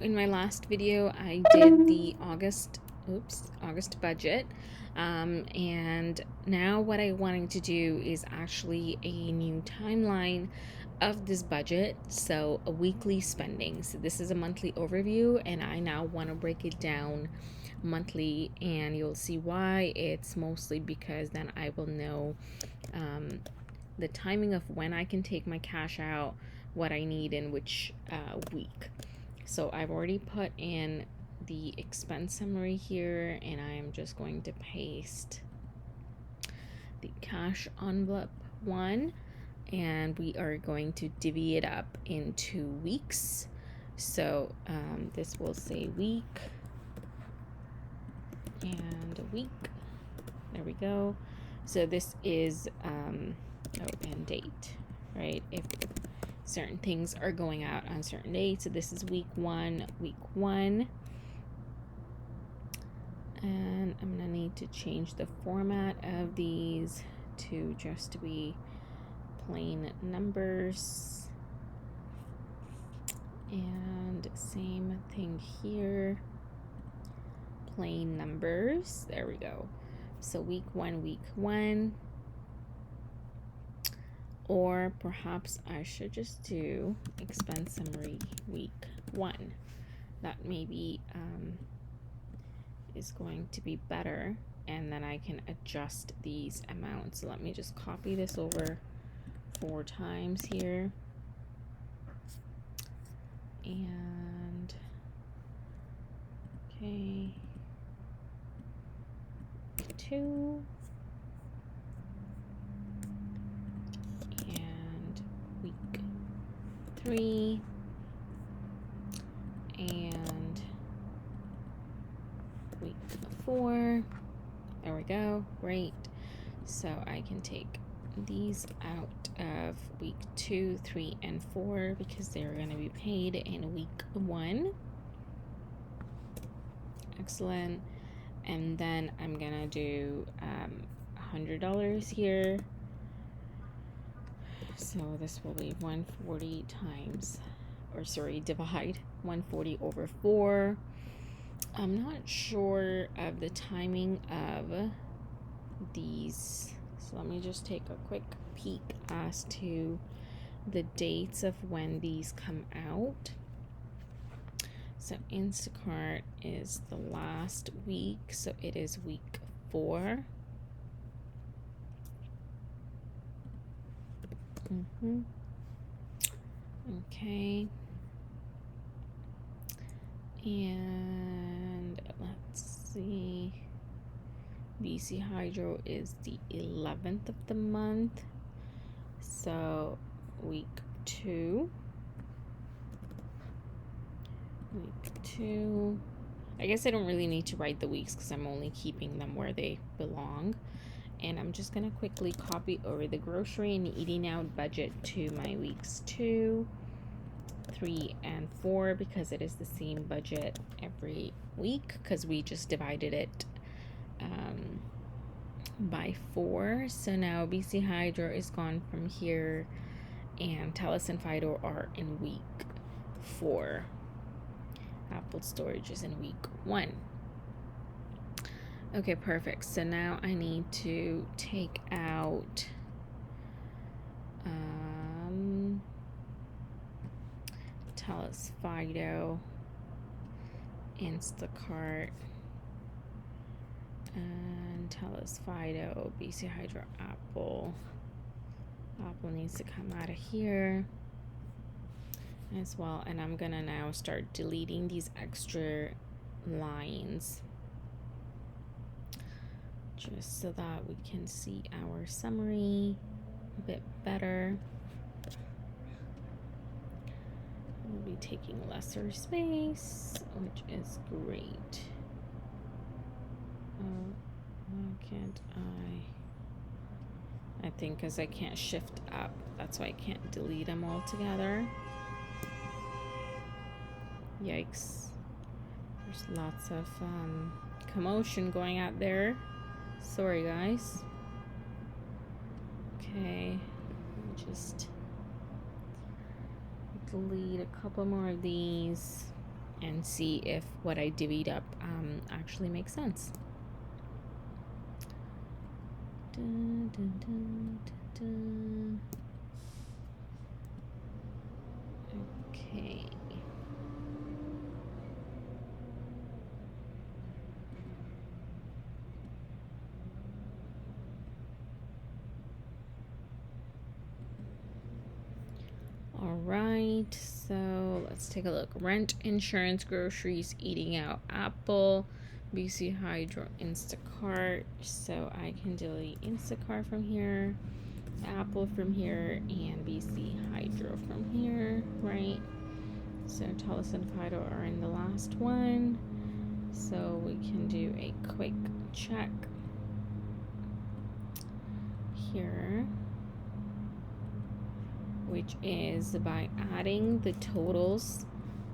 In my last video, I did the August budget, and now what I wanted to do is actually a new timeline of this budget, so a weekly spending. So this is a monthly overview, and I now want to break it down monthly, and you'll see why. It's mostly because then I will know the timing of when I can take my cash out, what I need in which week. So I've already put in the expense summary here, and I am just going to paste the cash envelope one, and we are going to divvy it up into weeks. So this will say week and a week. There we go. So this is and date, right? If certain things are going out on certain dates. So this is week one. And I'm gonna need to change the format of these to just to be plain numbers. And same thing here, plain numbers. There we go. So week one. Or perhaps I should just do expense summary week one. That maybe is going to be better, and then I can adjust these amounts. So let me just copy this over 4 times here. And okay, 2. Week 3 and week 4. There we go. Great. So I can take these out of week 2, 3, and 4 because they're going to be paid in week 1. Excellent. And then I'm gonna do $100 here. So this will be 140 divide 140 over 4. I'm not sure of the timing of these, so let me just take a quick peek as to the dates of when these come out. So Instacart is the last week, so it is week 4. Okay. And let's see. BC Hydro is the 11th of the month. So week 2. I guess I don't really need to write the weeks because I'm only keeping them where they belong. And I'm just going to quickly copy over the grocery and eating out budget to my weeks 2, 3, and 4 because it is the same budget every week because we just divided it by 4. So now BC Hydro is gone from here, and Telus and Fido are in week 4. Apple Storage is in week 1. Okay, perfect. So now I need to take out Telus Fido, Instacart, and Telus Fido, BC Hydro, Apple. Apple needs to come out of here as well. And I'm gonna now start deleting these extra lines, just so that we can see our summary a bit better. We'll be taking lesser space, which is great. Why can't I think because I can't shift up, that's why I can't delete them all together. Yikes. There's lots of commotion going out there. Sorry, guys. Okay, just delete a couple more of these. and see if what I divvied up actually makes sense. Dun, dun, dun, dun, dun. Okay. All right, so let's take a look. Rent, insurance, groceries, eating out, Apple, BC Hydro, Instacart. So I can delete Instacart from here, Apple from here, and BC Hydro from here, right? So Telus and Fido are in the last one. So we can do a quick check here, which is by adding the totals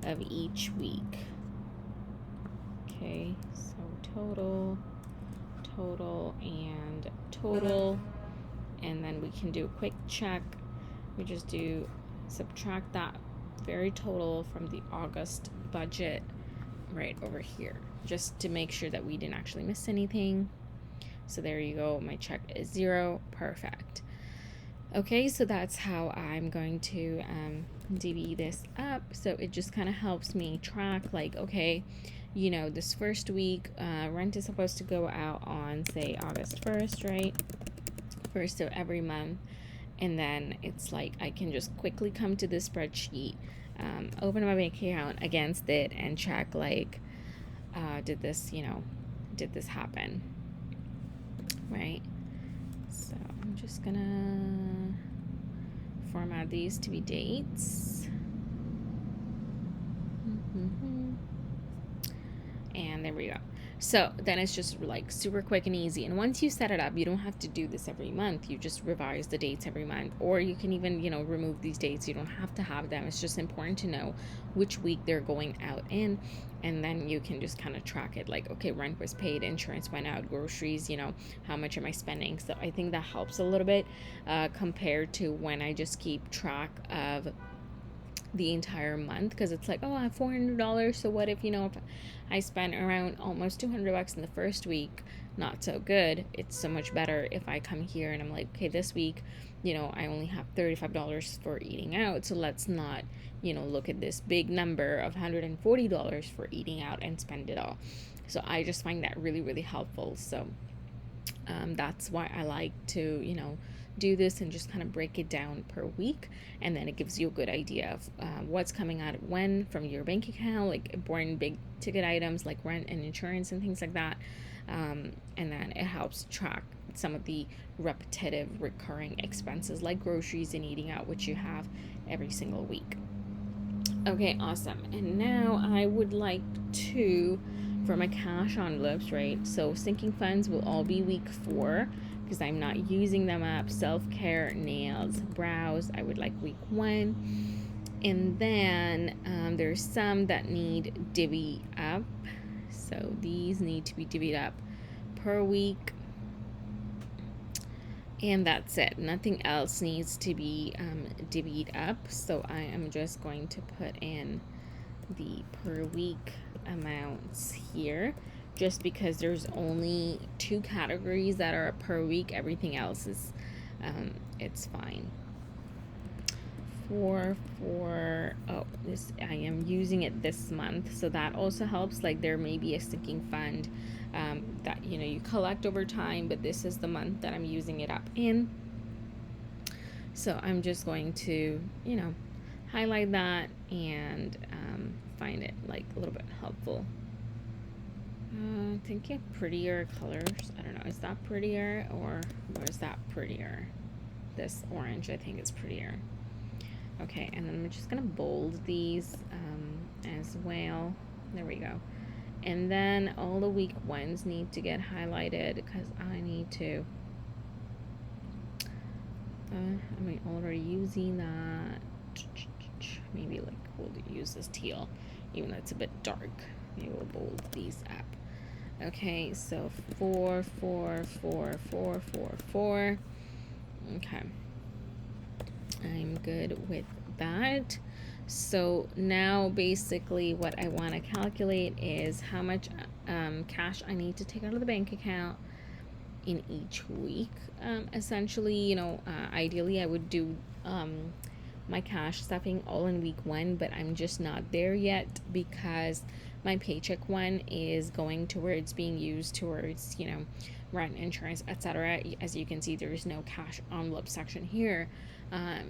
of each week. Okay, so total, and total, and then we can do a quick check. We just do subtract that very total from the August budget right over here, just to make sure that we didn't actually miss anything. So there you go, my check is 0. Perfect. Okay, so that's how I'm going to divvy this up. So it just kind of helps me track, like, okay, you know, this first week, rent is supposed to go out on, say, August 1st, right? 1st of every month. And then it's like I can just quickly come to this spreadsheet, open my bank account against it, and check, like, did this happen, right? So I'm just gonna format these to be dates. And there we go. So then it's just like super quick and easy. And once you set it up, you don't have to do this every month. You just revise the dates every month, or you can even, remove these dates. You don't have to have them. It's just important to know which week they're going out in, and then you can just kind of track it, like, okay, rent was paid, insurance went out, groceries, how much am I spending? So I think that helps a little bit compared to when I just keep track of the entire month, because it's like, oh, I have $400, so what if if I spend around almost $200 in the first week? Not so good. It's so much better if I come here and I'm like, okay, this week I only have $35 for eating out, so let's not look at this big number of $140 for eating out and spend it all. So I just find that really, really helpful. So that's why I like to do this and just kind of break it down per week, and then it gives you a good idea of what's coming out when from your bank account, like important big ticket items like rent and insurance and things like that, and then it helps track some of the repetitive recurring expenses like groceries and eating out, which you have every single week. Okay, awesome. And now I would like to, for my cash envelopes, right? So sinking funds will all be week 4, because I'm not using them up. Self-care, nails, brows, I would like week 1. And then there's some that need divvy up. So these need to be divvied up per week. And that's it. Nothing else needs to be divvied up. So I am just going to put in the per week amounts here, just because there's only 2 categories that are per week. Everything else is it's fine. This I am using it this month, so that also helps. Like, there may be a sinking fund that you collect over time, but this is the month that I'm using it up in. So I'm just going to highlight that and find it like a little bit helpful. Thinking of prettier colors. I don't know, is that prettier or is that prettier? This orange, I think, is prettier. Okay, and then I'm just gonna bold these as well. There we go. And then all the week ones need to get highlighted, because I need to I'm already using that. Maybe like we'll use this teal, even though it's a bit dark. Maybe we'll bold these up. Okay, so 4, 4, 4, 4, 4, 4. Okay, I'm good with that. So now basically what I want to calculate is how much cash I need to take out of the bank account in each week. Essentially, ideally I would do my cash stuffing all in week 1, but I'm just not there yet because my paycheck one is going towards being used towards, rent, insurance, etc. As you can see, there is no cash envelope section here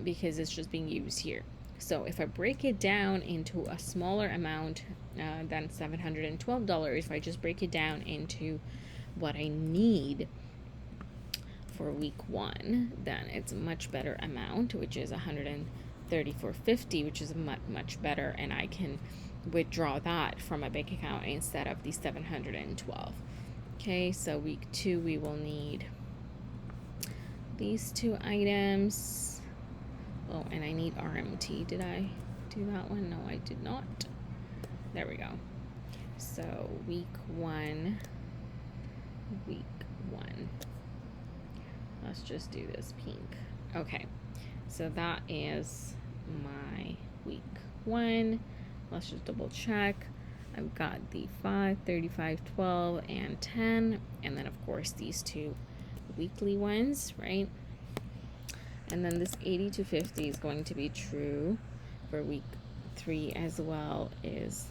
because it's just being used here. So if I break it down into a smaller amount than $712, if I just break it down into what I need for week 1, then it's a much better amount, which is $134.50, which is much better, and I can withdraw that from a bank account instead of the $712. Okay, so week 2 we will need these 2 items. Oh, and I need RMT. Did I do that one? No, I did not. There we go. So week 1. Let's just do this pink. Okay, so that is my week 1. Let's just double check. I've got the 5, 35, 12, and 10, and then of course these 2 weekly ones, right? And then this 80 to 50 is going to be true for week 3 as well, is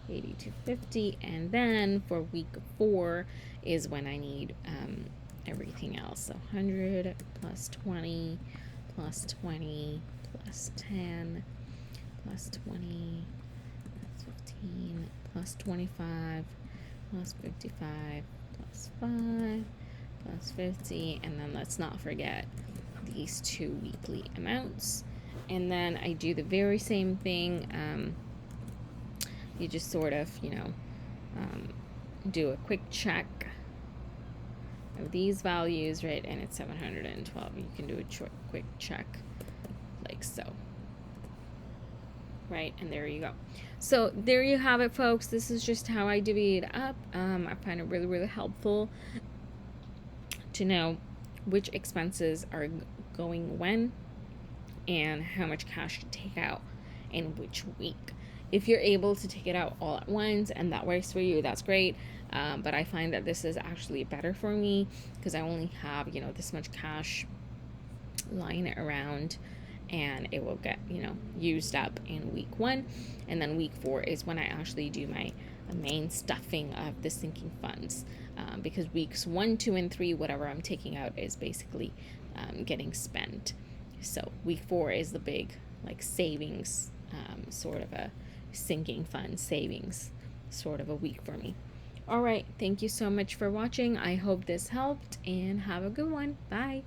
80 to 50, and then for week 4 is when I need everything else. So 100 plus 20 plus 20 plus 10 plus 20 plus 15 plus 25 plus 55 plus 5 plus 50, and then let's not forget these 2 weekly amounts. And then I do the very same thing. You just sort of, do a quick check of these values, right? And it's 712. You can do a quick check like so. Right, and there you go. So there you have it, folks. This is just how I divvy it up. I find it really, really helpful to know which expenses are going when and how much cash to take out in which week. If you're able to take it out all at once and that works for you, that's great. But I find that this is actually better for me because I only have, this much cash lying around, and it will get, used up in week 1. And then week 4 is when I actually do my main stuffing of the sinking funds. Because weeks 1, 2, and 3, whatever I'm taking out is basically getting spent. So week 4 is the big, savings, sort of a sinking fund savings sort of a week for me. All right, thank you so much for watching. I hope this helped, and have a good one. Bye.